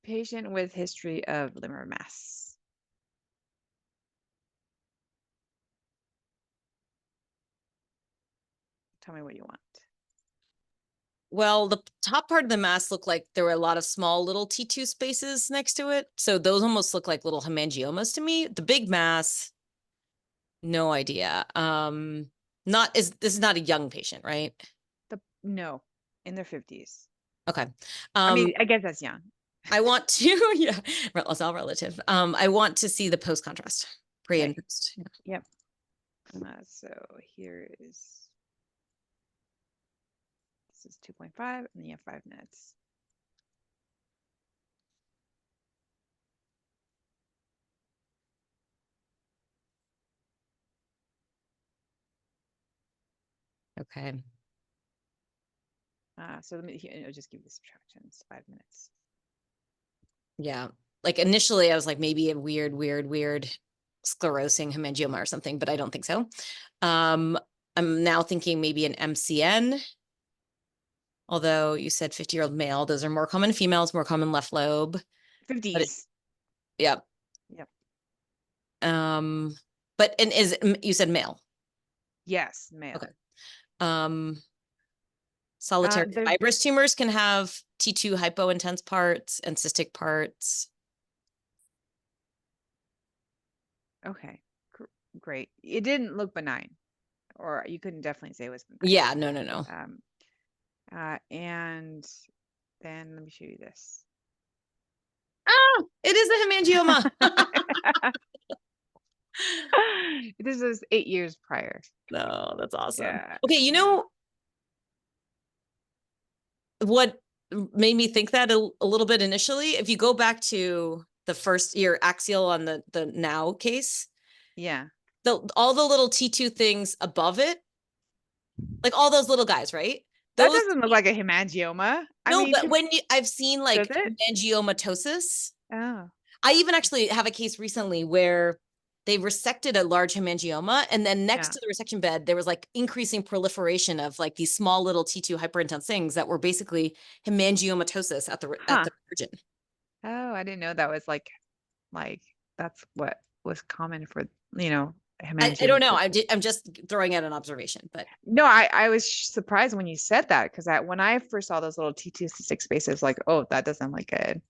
Patient with history of liver mass. Tell me what you want. Well, the top part of the mass looked like there were a lot of small little T2 spaces next to it. So those almost look like little hemangiomas to me. The big mass, no idea. This is not a young patient, right? No, in their 50s. Okay. I mean, I guess that's young. I want to, yeah, it's all relative. I want to see the post contrast, pre and post. Yeah. Yep. So here is, this is 2.5, and then you have 5 minutes. Okay. So let me, I'll just give you the subtractions, 5 minutes. Yeah. Like initially I was like, maybe a weird sclerosing hemangioma or something, but I don't think so. I'm now thinking maybe an MCN. Although you said 50-year-old male, those are more common in females, more common left lobe. 50s. Yeah. Yep. But you said male? Yes, male. Okay. Solitary fibrous tumors can have T2 hypointense parts and cystic parts. Okay, great. It didn't look benign, or you couldn't definitely say it was benign. Yeah, no. And then let me show you this. Oh, it is a hemangioma. This is 8 years prior. No, that's awesome. Yeah. Okay, you know what made me think that a little bit initially? If you go back to the first year axial on the now case, yeah, all the little T2 things above it, like all those little guys, right? That doesn't look like a hemangioma. I mean, but when I've seen like does it? angiomyatosis. Oh. I even actually have a case recently where they resected a large hemangioma, and then next to the resection bed, there was like increasing proliferation of like these small little T2 hyperintense things that were basically hemangiomatosis at the margin. Oh, I didn't know that was like that's what was common for, hemangioma. I don't know. I'm just throwing out an observation, but no, I was surprised when you said that, because when I first saw those little T2 cystic spaces, like, oh, that doesn't look good.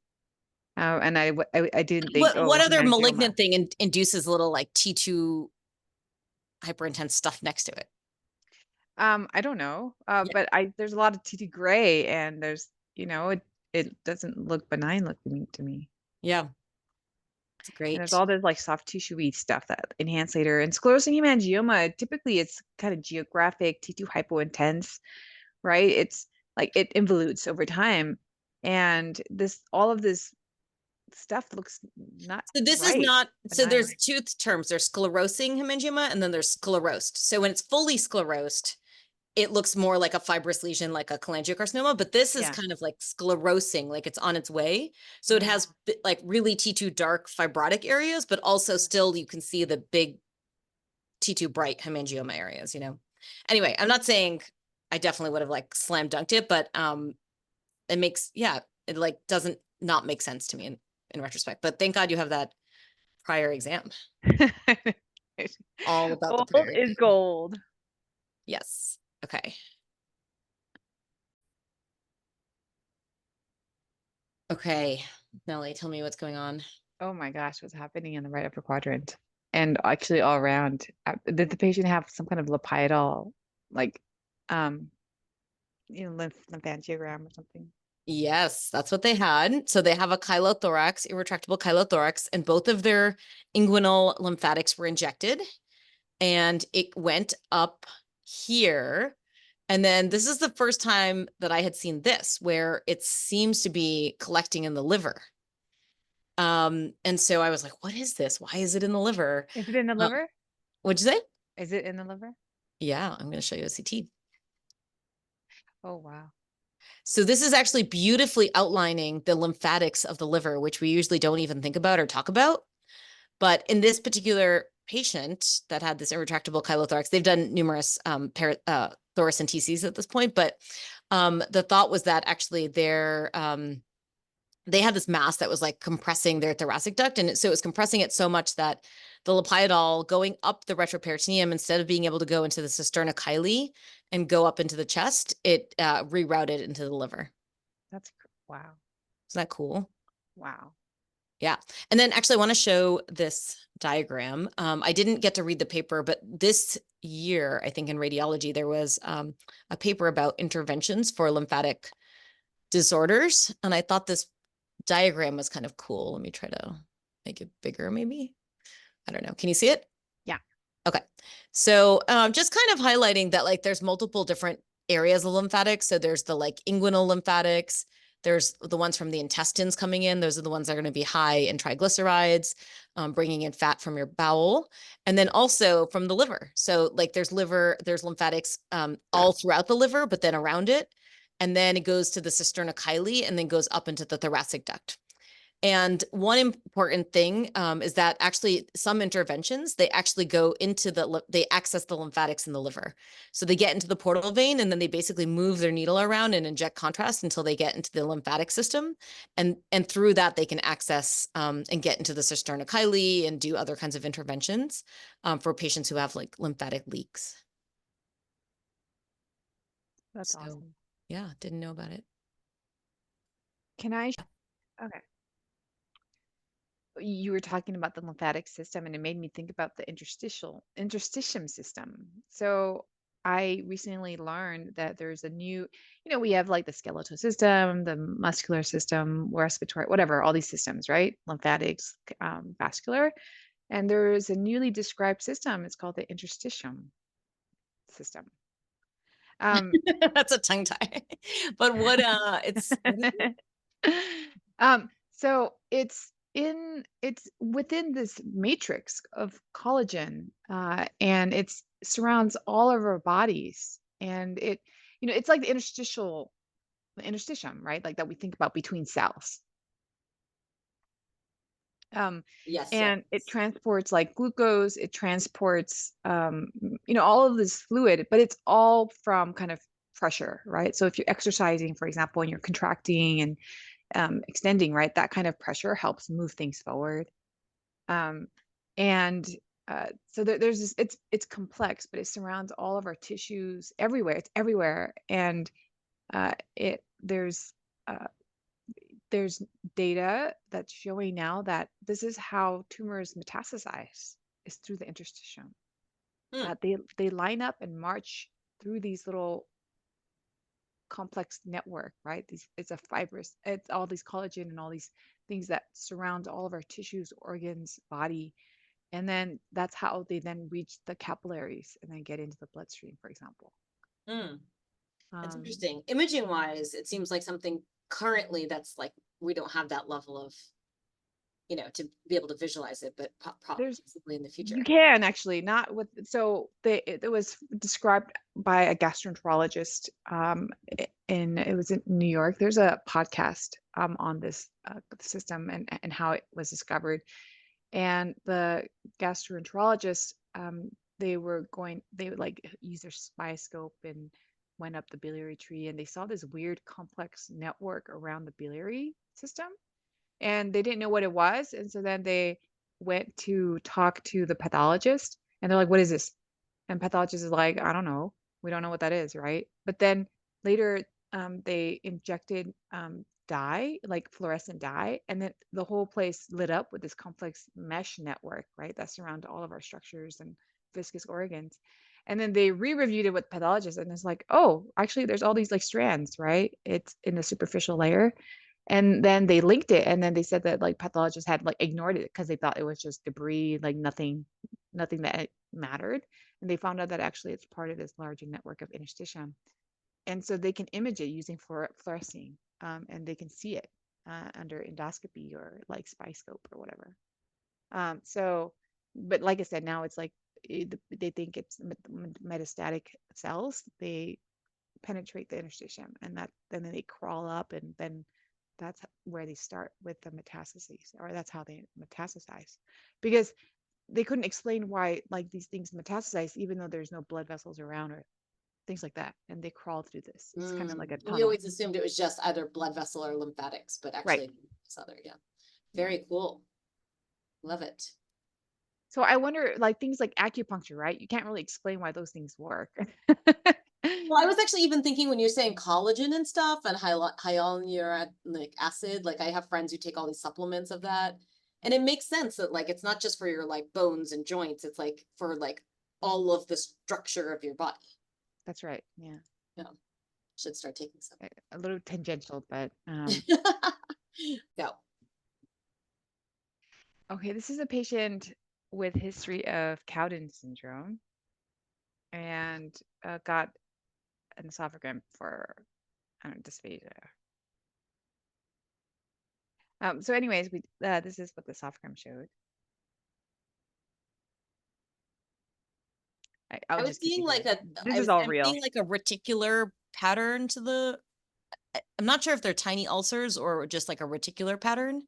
And I didn't think, what other malignant thing induces little like T2 hyperintense stuff next to it? I don't know. But there's a lot of T2 gray, and there's, it doesn't look benign looking to me. Yeah. It's great. And there's all this like soft tissue-y stuff that enhance later. And sclerosing hemangioma, typically it's kind of geographic, T2 hypointense, right? It's like it involutes over time. And all of this stuff looks not so this right. is not so there's two terms. There's sclerosing hemangioma and then there's sclerosed. So when it's fully sclerosed, it looks more like a fibrous lesion, like a cholangiocarcinoma, but this is kind of like sclerosing, like it's on its way. So it has like really T2 dark fibrotic areas, but also still you can see the big T2 bright hemangioma areas, Anyway, I'm not saying I definitely would have like slam dunked it, but it makes, it like doesn't not make sense to me in retrospect. But thank God you have that prior exam. All about the prior is gold. Yes. Okay. Okay, Nelly, tell me what's going on. Oh my gosh, what's happening in the right upper quadrant? And actually all around. Did the patient have some kind of lymphatical, like, lymphangiogram or something? Yes, that's what they had. So they have a chylothorax, irretractable chylothorax, and both of their inguinal lymphatics were injected. And it went up here. And then this is the first time that I had seen this, where it seems to be collecting in the liver. And so I was like, what is this? Why is it in the liver? Is it in the liver? What'd you say? Is it in the liver? Yeah, I'm going to show you a CT. Oh, wow. So this is actually beautifully outlining the lymphatics of the liver, which we usually don't even think about or talk about. But in this particular patient that had this irretractable chylothorax, they've done numerous thoracenteses at this point, but the thought was that actually their they had this mass that was like compressing their thoracic duct. And so it was compressing it so much that the Lymphatiol going up the retroperitoneum, instead of being able to go into the cisterna chyli and go up into the chest, it rerouted into the liver. That's wow. Isn't that cool? Wow. Yeah. And then actually I want to show this diagram. I didn't get to read the paper, but this year, I think in radiology, there was a paper about interventions for lymphatic disorders. And I thought this diagram was kind of cool. Let me try to make it bigger, maybe. I don't know. Can you see it? Yeah. Okay. So just kind of highlighting that like there's multiple different areas of lymphatics. So there's the like inguinal lymphatics. There's the ones from the intestines coming in. Those are the ones that are going to be high in triglycerides, bringing in fat from your bowel. And then also from the liver. So like there's lymphatics all throughout the liver, but then around it. And then it goes to the cisterna chyli and then goes up into the thoracic duct. And one important thing is that actually some interventions, they actually go into they access the lymphatics in the liver. So they get into the portal vein and then they basically move their needle around and inject contrast until they get into the lymphatic system. And through that, they can access and get into the cisterna chyli and do other kinds of interventions for patients who have like lymphatic leaks. That's awesome. Yeah, didn't know about it. Can I? Okay. You were talking about the lymphatic system, and it made me think about the interstitium system. So I recently learned that there's a new, we have like the skeletal system, the muscular system, respiratory, whatever, all these systems, right? Lymphatics, vascular. And there is a newly described system. It's called the interstitium system. That's a tongue tie. But what it's so it's within this matrix of collagen, and it surrounds all of our bodies, and it's like the interstitium, right? Like that we think about between cells. yes, And it transports like glucose, it transports all of this fluid, but it's all from kind of pressure, right? So if you're exercising, for example, and you're contracting and extending, right, that kind of pressure helps move things forward. And so there's this, it's complex, but it surrounds all of our tissues everywhere. It's everywhere. And it there's data that's showing now that this is how tumors metastasize, is through the interstitium. They line up and march through these little complex network, right? It's a fibrous, it's all these collagen and all these things that surround all of our tissues, organs, body. And then that's how they then reach the capillaries and then get into the bloodstream, for example. That's interesting. Imaging wise, it seems like something currently that's like we don't have that level of, to be able to visualize it, but possibly in the future. You can actually, not with, so it was described by a gastroenterologist, it was in New York. There's a podcast on this system and how it was discovered. And the gastroenterologist, they would like use their spioscope and went up the biliary tree, and they saw this weird complex network around the biliary system, and they didn't know what it was. And so then they went to talk to the pathologist, and they're like, what is this? And pathologist is like, I don't know. We don't know what that is, right? But then later, they injected dye, like fluorescent dye, and then the whole place lit up with this complex mesh network, right? That surrounds all of our structures and viscous organs. And then they re-reviewed it with pathologists, and it's like, oh, actually, there's all these like strands, right? It's in the superficial layer. And then they linked it, and then they said that like pathologists had like ignored it because they thought it was just debris, like nothing that mattered. And they found out that actually it's part of this larger network of interstitium. And so they can image it using fluorescing, and they can see it under endoscopy or like spioscope or whatever. But like I said, now it's like they think it's metastatic cells. They penetrate the interstitium, and then they crawl up, and then that's where they start with the metastases, or that's how they metastasize, because they couldn't explain why like these things metastasize even though there's no blood vessels around, or things like that, and they crawl through this. It's kind of like a We tunnel. always assumed it was just either blood vessel or lymphatics, but actually it's other, yeah. Very cool. Love it. So I wonder, like things like acupuncture, right? You can't really explain why those things work. Well, I was actually even thinking when you're saying collagen and stuff and hyaluronic acid, like I have friends who take all these supplements of that. And it makes sense that like it's not just for your like bones and joints, it's like for like all of the structure of your body. That's right. Yeah. Yeah. Should start taking some. A little tangential, but Go. okay, this is a patient with history of Cowden syndrome and got an esophagram for dysphagia. So anyways, this is what the esophagram showed. I was seeing like a this is all real. Seeing like a reticular pattern to the. I'm not sure if they're tiny ulcers or just like a reticular pattern.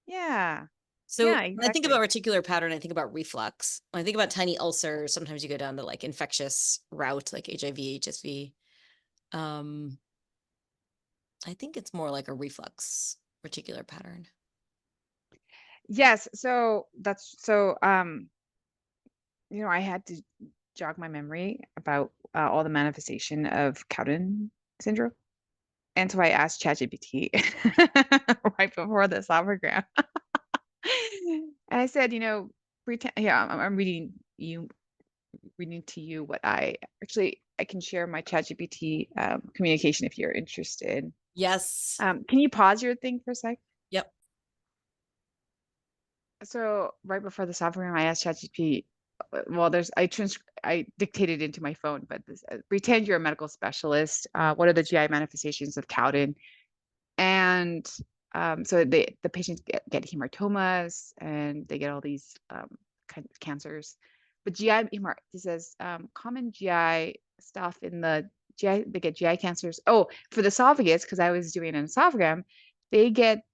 Yeah. So yeah, when I think about reticular pattern, I think about reflux. When I think about tiny ulcers, sometimes you go down to like infectious route, like HIV, HSV. I think it's more like a reflux reticular pattern. Yes. So that's you know, I had to jog my memory about all the manifestation of Cowden syndrome. And so I asked Chat GPT right before the esophagram. And I said, you know, pretend, yeah, I'm reading to you what I can share my Chat GPT communication if you're interested. Yes. Can you pause your thing for a sec? Yep. So right before the esophagram, I asked Chat GPT, well, I dictated into my phone, but pretend you're a medical specialist. What are the GI manifestations of Cowden? And so the patients get hematomas and they get all these kind of cancers. But he says common GI stuff in the GI, they get GI cancers. Oh, for the esophagus, because I was doing an esophagram, they get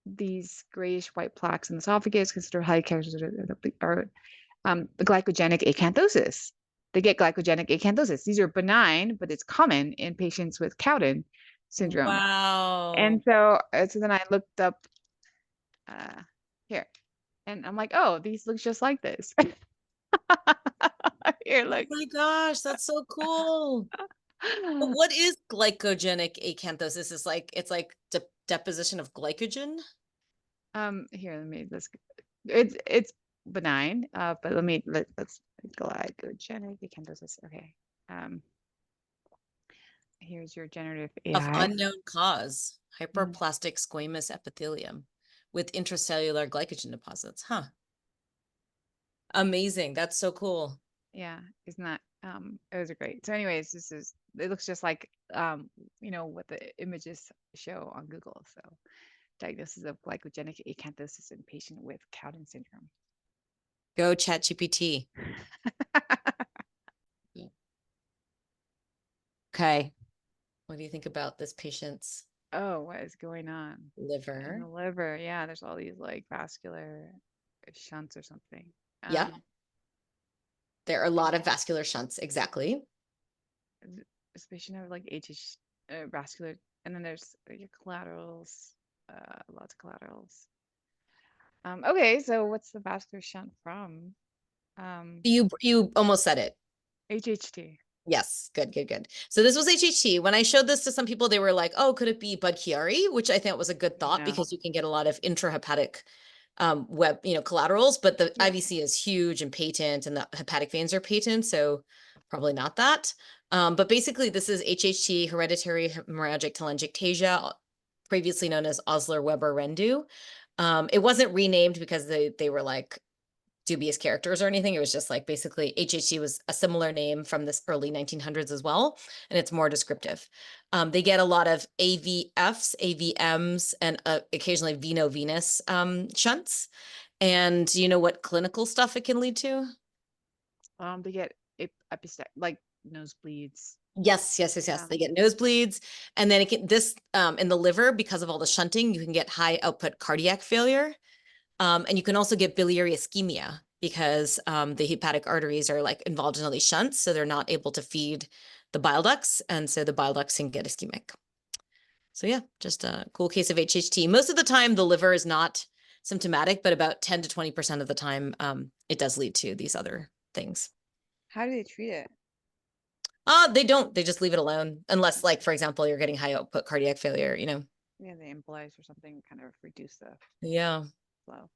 these grayish white plaques in the esophagus, considered high cancers, or the glycogenic acanthosis. They get glycogenic acanthosis. These are benign, but it's common in patients with Cowden syndrome. Wow. And so then I looked up here, and I'm like, oh, these look just like this. Here, look. Oh my gosh, that's so cool. But what is glycogenic acanthosis? It's like deposition of glycogen. Here, it's benign. But let's glycogenic acanthosis. Okay. Here's your generative AI. Of unknown cause, hyperplastic squamous epithelium with intracellular glycogen deposits. Huh. Amazing. That's so cool. Yeah, isn't that it was great. So anyways, it looks just like you know what the images show on Google. So diagnosis of glycogenic acanthosis in patient with Cowden syndrome. Go Chat GPT. Okay. What do you think about this patient's what is going on? Liver. In the liver, yeah, there's all these like vascular shunts or something. Yeah. There are a lot of vascular shunts, exactly. This patient have like vascular, and then there's your collaterals, lots of collaterals. Okay, so what's the vascular shunt from? You almost said it. HHT. Yes, good. So this was HHT. When I showed this to some people, they were like, "Oh, could it be Budd-Chiari?" Which I think was a good thought because you can get a lot of intrahepatic collaterals, but the IVC is huge and patent, and the hepatic veins are patent, so probably not that. But basically, this is HHT, hereditary hemorrhagic telangiectasia, previously known as Osler-Weber-Rendu. It wasn't renamed because they were like dubious characters or anything. It was just like basically HHT was a similar name from this early 1900s as well, and it's more descriptive. They get a lot of AVFs, AVMs, and occasionally veno-venous shunts. And you know what clinical stuff it can lead to? They get like nosebleeds. Yes. They get nosebleeds, and then in the liver, because of all the shunting, you can get high output cardiac failure. And you can also get biliary ischemia because the hepatic arteries are like involved in all these shunts, so they're not able to feed the bile ducts, and so the bile ducts can get ischemic. So yeah, just a cool case of HHT. Most of the time, the liver is not symptomatic, but about 10 to 20% of the time, it does lead to these other things. How do they treat it? They don't. They just leave it alone, unless, like, for example, you're getting high output cardiac failure, you know. Yeah, they embolize or something, kind of reduce the Yeah. flow.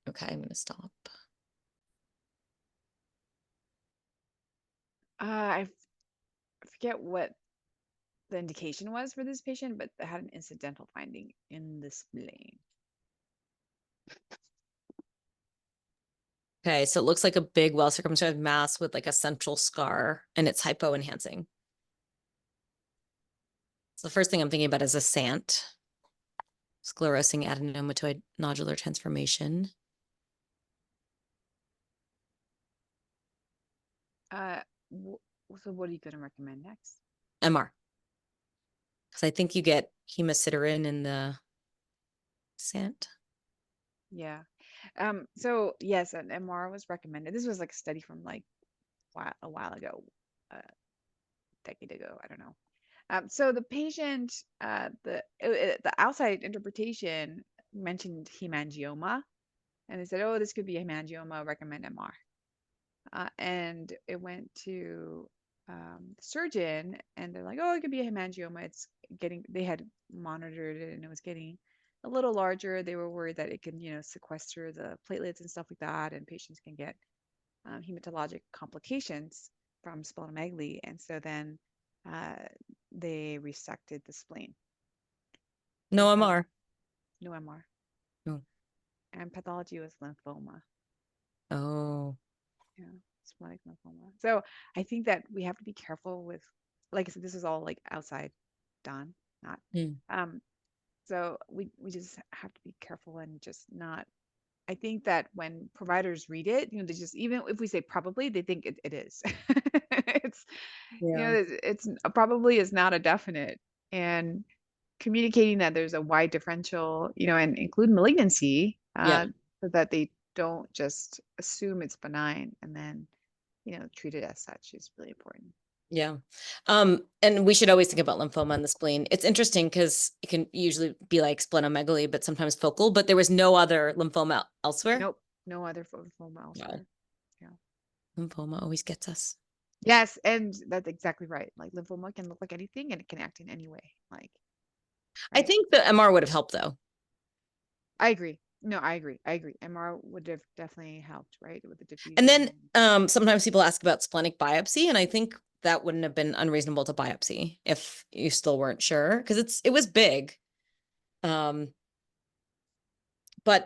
Okay, I'm gonna stop. I forget what the indication was for this patient, but they had an incidental finding in the spleen. Okay, so it looks like a big, well-circumscribed mass with like a central scar, and it's hypoenhancing. So the first thing I'm thinking about is a SANT, sclerosing adenomatoid nodular transformation. So what are you going to recommend next? MR. Because I think you get hemosiderin in the SANT. Yeah. So yes, an MR was recommended. This was like a study from like a while ago, decade ago. I don't know. So the patient, the outside interpretation mentioned hemangioma, and they said, "Oh, this could be a hemangioma. Recommend MR." And it went to the surgeon, and they're like, "Oh, it could be a hemangioma. It's getting." They had monitored it, and it was getting a little larger. They were worried that it can, sequester the platelets and stuff like that, and patients can get hematologic complications from splenomegaly. And so then uh, they resected the spleen. No MR. No MR. No. And pathology was lymphoma. Oh. Yeah, splenic lymphoma. So I think that we have to be careful with, like I said, this is all like outside done, not. Um, so we just have to be careful and just not. I think that when providers read it, they just, even if we say probably, they think it is. It's, Yeah. it's probably is not a definite. And communicating that there's a wide differential, and include malignancy, Yeah. so that they don't just assume it's benign and then, treat it as such is really important. Yeah. And we should always think about lymphoma in the spleen. It's interesting because it can usually be like splenomegaly, but sometimes focal, but there was no other lymphoma elsewhere. Nope, no other lymphoma elsewhere. Wow. Yeah. Lymphoma always gets us. Yes, and that's exactly right. Like lymphoma can look like anything and it can act in any way. Like, I right. think the MR would have helped though. I agree. No, I agree. I agree. MR would have definitely helped, right? With the And diffusion. then sometimes people ask about splenic biopsy, and I think that wouldn't have been unreasonable to biopsy if you still weren't sure, because it was big. But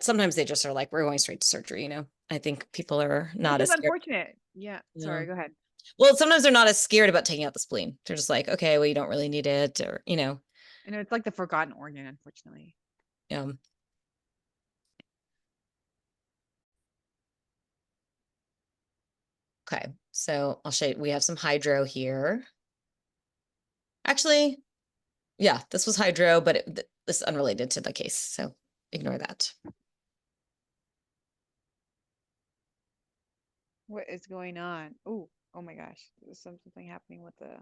sometimes they just are like, we're going straight to surgery, I think people are Which not is as scared. unfortunate. Yeah. Yeah. Sorry, go ahead. Well, sometimes they're not as scared about taking out the spleen. They're just like, okay, well, you don't really need it, or. And it's like the forgotten organ, unfortunately. Yeah. Okay, so I'll show you. We have some hydro here. Actually, yeah, this was hydro, but this is unrelated to the case, so ignore that. What is going on? Oh my gosh. There's something happening with the.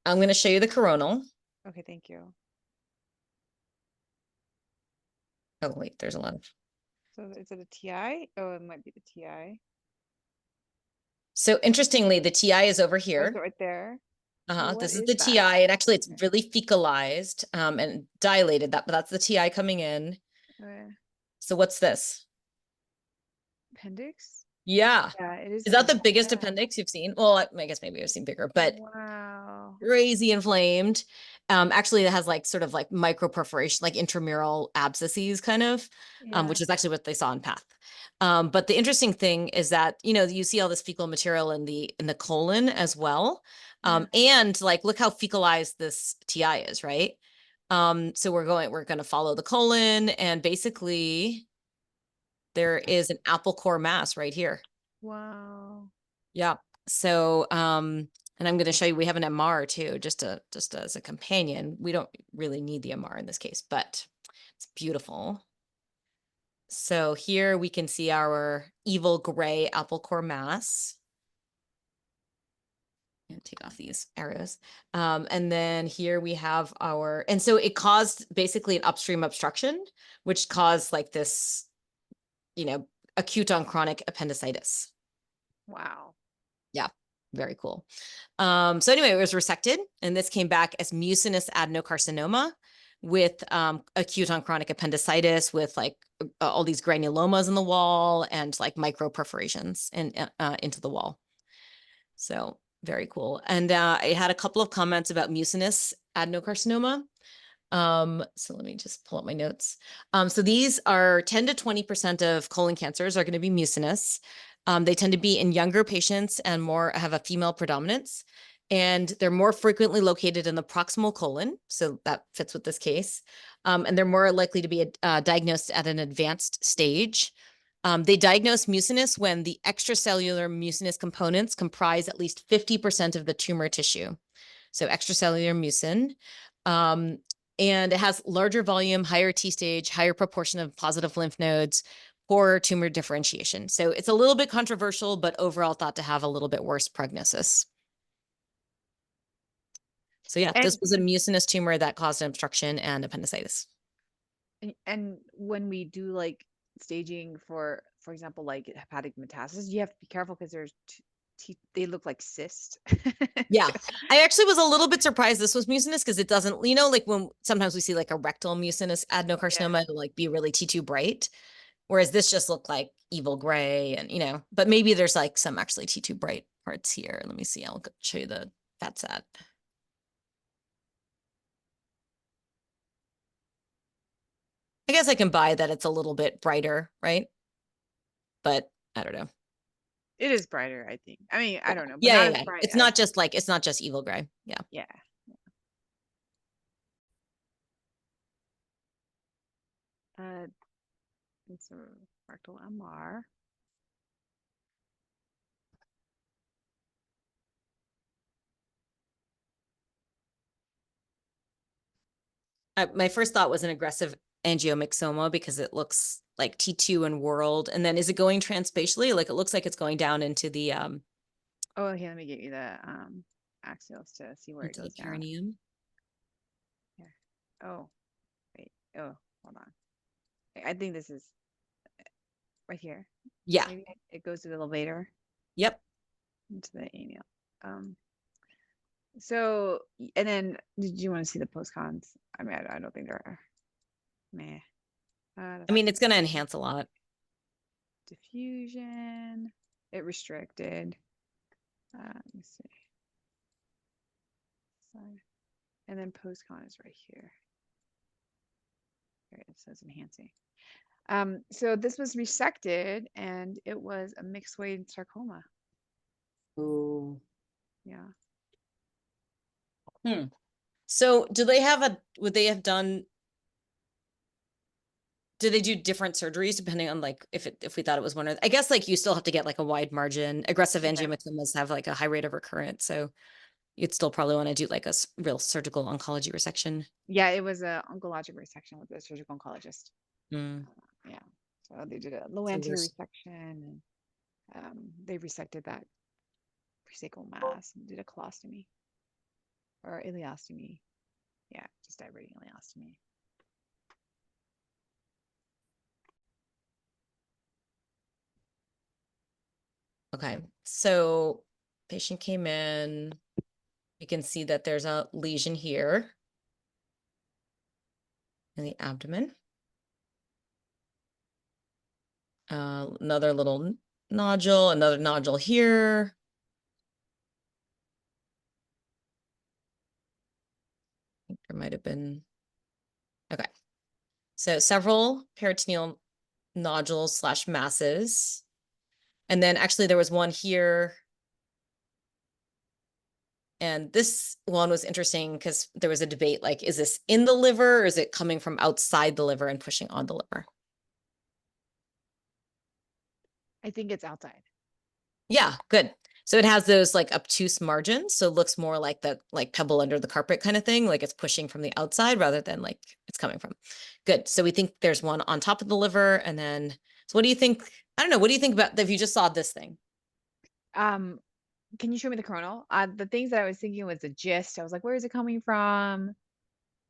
I'm going to show you the coronal. Okay, thank you. Oh, wait, there's a lot of. So is it a TI? Oh, it might be the TI. So interestingly, the TI is over Oh, here. is it right there? What This is is the that? TI, and actually it's Okay. really fecalized and dilated. But that's the TI coming in. Okay. So what's this? Appendix? Yeah. Yeah, it is Is that the appendix. biggest Yeah. appendix you've seen? Well, I guess maybe I've seen bigger, but Wow. crazy inflamed. Actually, it has like sort of like micro perforation, like intramural abscesses, kind of, Yeah. which is actually what they saw in PATH. But the interesting thing is that you see all this fecal material in the colon as well, Yeah. and like look how fecalized this TI is, right? So we're going to follow the colon, and basically there is an apple core mass right here. Wow. Yeah. So, and I'm going to show you, we have an MR too, just as a companion. We don't really need the MR in this case, but it's beautiful. So here we can see our evil gray apple core mass. And take off these arrows. And then here we have our, and so it caused basically an upstream obstruction, which caused like this, you know, acute on chronic appendicitis. Wow. Yeah, very cool. So anyway, it was resected, and this came back as mucinous adenocarcinoma with acute on chronic appendicitis with like all these granulomas in the wall and like micro perforations into the wall. So very cool. And I had a couple of comments about mucinous adenocarcinoma. So let me just pull up my notes. So these are 10 to 20% of colon cancers are going to be mucinous. They tend to be in younger patients and have a female predominance. And they're more frequently located in the proximal colon. So that fits with this case. And they're more likely to be diagnosed at an advanced stage. They diagnose mucinous when the extracellular mucinous components comprise at least 50% of the tumor tissue. So extracellular mucin. And it has larger volume, higher T stage, higher proportion of positive lymph nodes, poor tumor differentiation. So it's a little bit controversial, but overall thought to have a little bit worse prognosis. So yeah, this was a mucinous tumor that caused an obstruction and appendicitis. And when we do like staging for example, like hepatic metastasis, you have to be careful because there's they look like cysts. Yeah, I actually was a little bit surprised this was mucinous because it doesn't, you know, like when sometimes we see like a rectal mucinous adenocarcinoma, it'll like be really T2 bright, whereas this just looked like evil gray and, you know, but maybe there's like some actually T2 bright parts here. Let me see. I'll show you the FATSAT. I guess I can buy that it's a little bit brighter, right? But I don't know. It is brighter, I think. I mean, I don't know, but yeah, not yeah, as bright. It's not just like, it's not just evil gray. Yeah. Yeah. It's a rectal MR. My first thought was an aggressive angiomyxoma because it looks like T2 and world. And then is it going transspatially? Like it looks like it's going down into the oh, here, let me get you the axials to see where it goes down. Perineum. Yeah. Oh, wait. Oh, hold on. I think this is right here. Yeah. Maybe it goes to the levator. Yep. Into the anial. So, and then did you want to see the post cons? I mean, I don't think there are. Meh. I mean, it's going to enhance a lot. Diffusion. It restricted. Let me see. Sorry. And then post con is right here. Here it says enhancing. So this was resected and it was a myxoid sarcoma. Ooh. Yeah. So do they have would they have done, do they do different surgeries depending on like if we thought it was one or, I guess like you still have to get like a wide margin. Aggressive angiomyxomas have like a high rate of recurrence. So you'd still probably want to do like a real surgical oncology resection. Yeah, it was a oncologic resection with a surgical oncologist. Yeah. So they did a low anterior resection and they resected that presacral mass and did a colostomy or ileostomy. Yeah, just diverting ileostomy. Okay, so patient came in. You can see that there's a lesion here in the abdomen. Another little nodule, another nodule here. I think there might have been, okay. So several peritoneal nodules / masses. And then actually there was one here. And this one was interesting because there was a debate, like, is this in the liver or is it coming from outside the liver and pushing on the liver? I think it's outside. Yeah, good. So it has those like obtuse margins. So it looks more like the pebble under the carpet kind of thing. Like it's pushing from the outside rather than like it's coming from. Good. So we think there's one on top of the liver. And then, so what do you think? I don't know. What do you think about if you just saw this thing? Can you show me the coronal? The things that I was thinking was the gist. I was like, where is it coming from?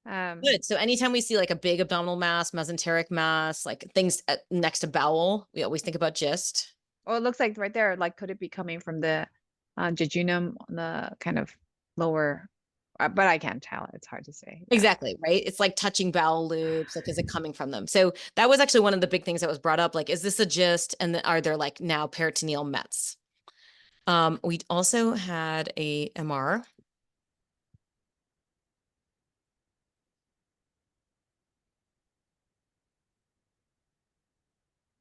Good. So anytime we see like a big abdominal mass, mesenteric mass, like things next to bowel, we always think about gist. Oh, it looks like right there. Like, could it be coming from the jejunum on the kind of lower? But I can't tell. It's hard to say. Yeah. Exactly, right? It's like touching bowel loops. Like, is it coming from them? So that was actually one of the big things that was brought up. Like, is this a gist? And are there like now peritoneal mets? We also had a MR.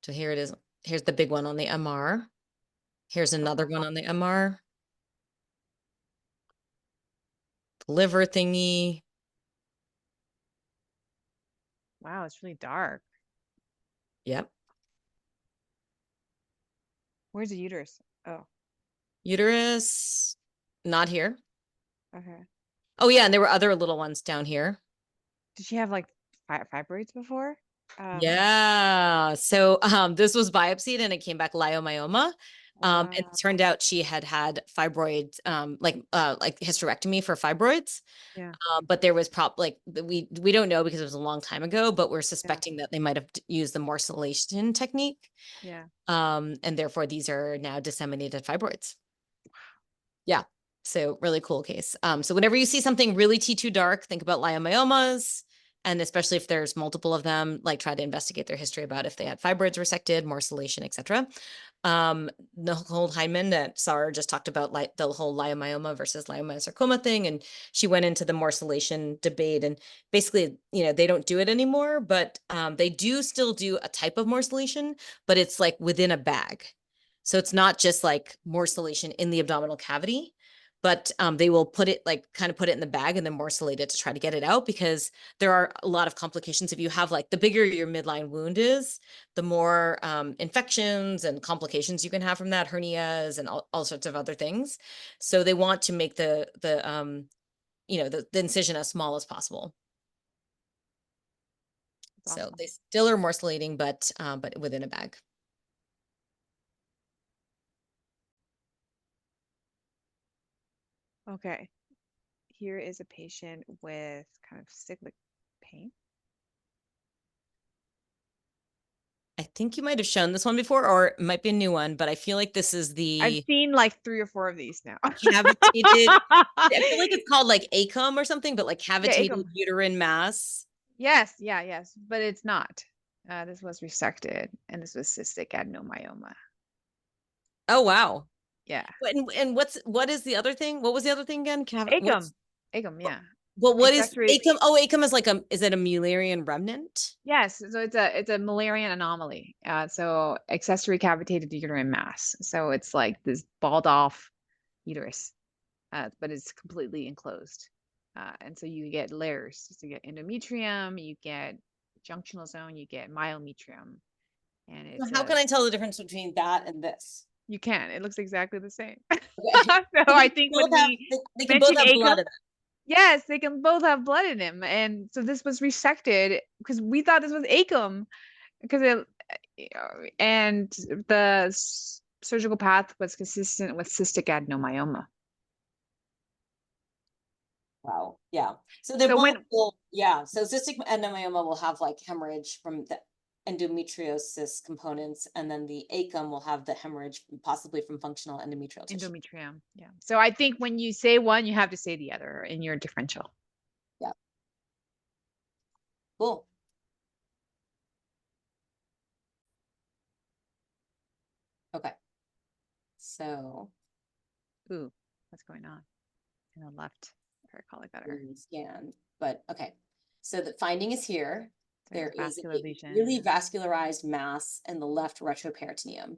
So here it is. Here's the big one on the MR. Here's another one on the MR. The liver thingy. Wow, it's really dark. Yep. Where's the uterus? Oh, Uterus, not here. okay. Oh yeah, and there were other little ones down here. Did she have like fibroids before? Yeah. So this was biopsied and it came back leiomyoma. And it turned out she had fibroids, like hysterectomy for fibroids. Yeah. But there was we don't know because it was a long time ago, but we're suspecting that they might have used the morcellation technique. Yeah. And therefore these are now disseminated fibroids. Yeah. So really cool case. So whenever you see something really T2 dark, think about leiomyomas. And especially if there's multiple of them, like try to investigate their history about if they had fibroids resected, morcellation, etc. Nicole Heinemann that Sarah just talked about, like the whole leiomyoma versus leiomyosarcoma thing, and she went into the morcellation debate. And basically, they don't do it anymore, but they do still do a type of morcellation, but it's like within a bag. So it's not just like morcellation in the abdominal cavity, but they will put it in the bag and then morcellate it to try to get it out, because there are a lot of complications. If you have the bigger your midline wound is, the more infections and complications you can have from that, hernias and all sorts of other things. So they want to make the incision as small as possible. That's So awesome. they still are morcellating, but within a bag. Okay. Here is a patient with kind of cyclic pain. I think you might have shown this one before, or it might be a new one, but I feel like this is I've the seen like 3 or 4 of these now. cavitated. I feel like it's called like acum or something, but like cavitated uterine mass. Yes, yes, but it's not. This was resected, and this was cystic adenomyoma. Oh wow. Yeah. And what is the other thing? What was the other thing again? Acum, yeah. Well, what is Accessory. acum? Oh, acum is it a Mullerian remnant? Yes, so it's a Mullerian anomaly. So accessory cavitated uterine mass. So it's like this balled off uterus, but it's completely enclosed. And so you get layers. So you get endometrium, you get junctional zone, you get myometrium, and it's How can I tell the difference between that and this? you can. It looks exactly the same. Okay. So I think when they can both mention have acum, blood in it. yes, they can both have blood in them. And so this was resected because we thought this was acum because and the surgical path was consistent with cystic adenomyoma. Wow. Yeah. So they're So both when So cystic adenomyoma will have like hemorrhage from the endometriosis components, and then the acum will have the hemorrhage possibly from functional endometrial tissue. endometrium, yeah. So I think when you say one, you have to say the other in your differential. Yeah. Cool. Okay. So, ooh, what's going on in the left pericardial gutter? Scan, but okay. So the finding is here. There is a lesion, really vascularized mass in the left retroperitoneum.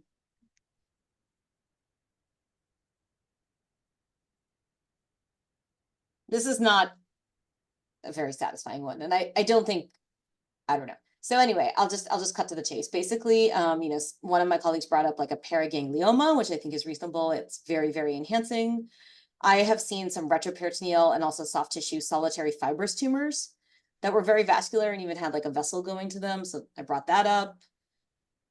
This is not a very satisfying one, and I don't know. So anyway, I'll just cut to the chase. Basically, you know, one of my colleagues brought up like a paraganglioma, which I think is reasonable. It's very, very enhancing. I have seen some retroperitoneal and also soft tissue solitary fibrous tumors that were very vascular and even had like a vessel going to them. So I brought that up.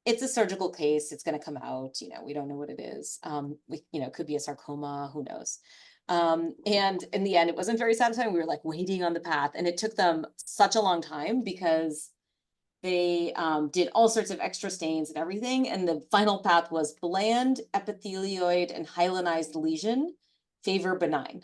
It's a surgical case. It's going to come out. You know, we don't know what it is. You know, it could be a sarcoma. Who knows? And in the end, it wasn't very satisfying. We were like waiting on the path, and it took them such a long time because they did all sorts of extra stains and everything. And the final path was bland epithelioid and hyalinized lesion, favor benign.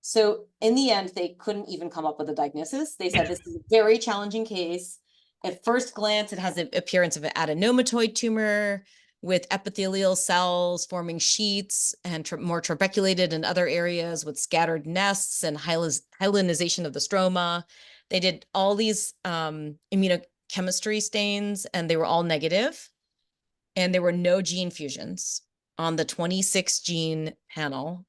So in the end, they couldn't even come up with a diagnosis. They said this is a very challenging case. At first glance, it has the appearance of an adenomatoid tumor with epithelial cells forming sheets and more trabeculated in other areas with scattered nests and hyalinization of the stroma. They did all these immunochemistry stains, and they were all negative. And there were no gene fusions on the 26 gene panel.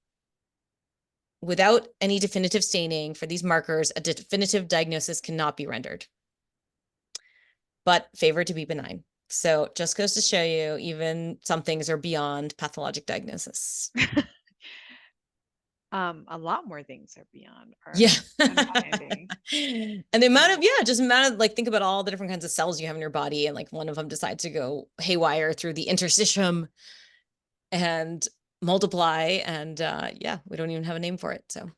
Without any definitive staining for these markers, a definitive diagnosis cannot be rendered, but favored to be benign. So just goes to show you, even some things are beyond pathologic diagnosis. A lot more things are beyond our understanding. And the amount of, like, think about all the different kinds of cells you have in your body, and like one of them decides to go haywire through the interstitium and multiply, and we don't even have a name for it. So